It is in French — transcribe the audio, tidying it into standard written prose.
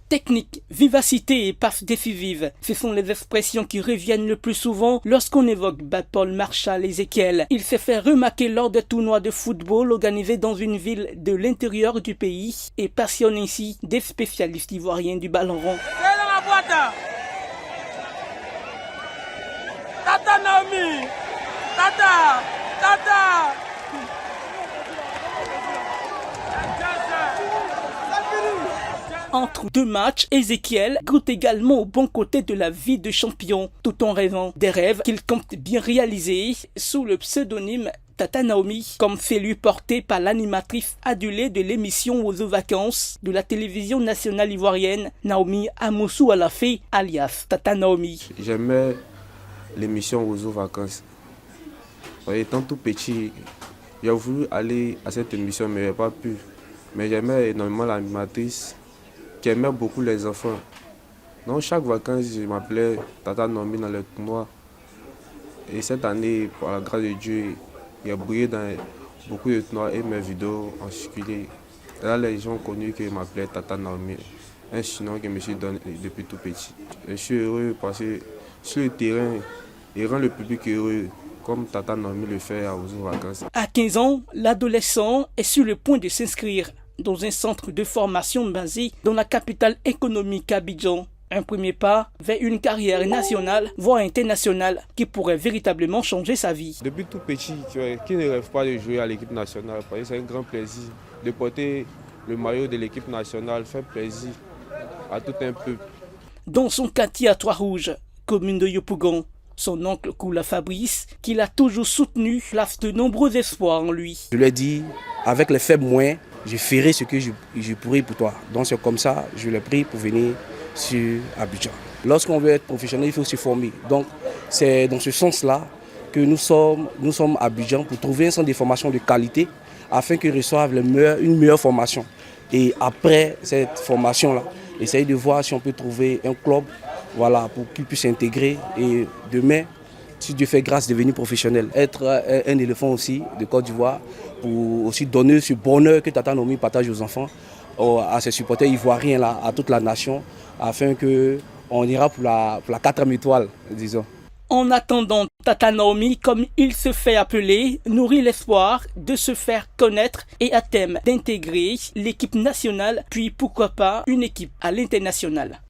Technique, vivacité et paf décisive, ce sont les expressions qui reviennent le plus souvent lorsqu'on évoque Paul Marchal Ezekiel. Il s'est fait remarquer lors de tournois de football organisés dans une ville de l'intérieur du pays et passionne ainsi des spécialistes ivoiriens du ballon rond. Tata Naomi, Tata. Entre deux matchs, Ezekiel goûte également au bon côté de la vie de champion, tout en rêvant des rêves qu'il compte bien réaliser sous le pseudonyme Tata Naomi, comme fait lui porter par l'animatrice adulée de l'émission Ozo Vacances de la télévision nationale ivoirienne, Naomi Amoussou Alafé, alias Tata Naomi. J'aimais l'émission Ozo Vacances. Étant tout petit, j'ai voulu aller à cette émission, mais je n'ai pas pu. Mais j'aimais énormément l'animatrice qui aimait beaucoup les enfants. Donc chaque vacances, je m'appelais Tata Naomi dans les tournois. Et cette année, par la grâce de Dieu, il a brillé dans beaucoup de tournois et mes vidéos en circulé. Là, les gens ont connu que je m'appelais Tata Naomi, un surnom que je me suis donné depuis tout petit. Je suis heureux parce que sur le terrain, il rend le public heureux, comme Tata Naomi le fait à Ozo Vacances. À 15 ans, l'adolescent est sur le point de s'inscrire dans un centre de formation basé dans la capitale économique Abidjan. Un premier pas vers une carrière nationale, voire internationale, qui pourrait véritablement changer sa vie. Depuis tout petit, qui ne rêve pas de jouer à l'équipe nationale, parce que c'est un grand plaisir. De porter le maillot de l'équipe nationale fait plaisir à tout un peuple. Dans son quartier à Trois-Rouges, commune de Yopougon, son oncle Koula Fabrice, qui l'a toujours soutenu, place de nombreux espoirs en lui. Je lui ai dit, avec les faibles moyens, je ferai ce que je pourrai pour toi. Donc c'est comme ça, je l'ai pris pour venir sur Abidjan. Lorsqu'on veut être professionnel, il faut se former. Donc c'est dans ce sens-là que nous sommes à Abidjan pour trouver un centre de formation de qualité afin qu'ils reçoivent une meilleure formation. Et après cette formation-là, essayer de voir si on peut trouver un club, voilà, pour qu'ils puissent s'intégrer et demain, si Dieu fait grâce, devenir professionnel. Être un éléphant aussi de Côte d'Ivoire pour aussi donner ce bonheur que Tata Naomi partage aux enfants, à ses supporters ivoiriens, là, à toute la nation, afin qu'on ira pour la 4e étoile, disons. En attendant, Tata Naomi, comme il se fait appeler, nourrit l'espoir de se faire connaître et à terme d'intégrer l'équipe nationale, puis pourquoi pas une équipe à l'international.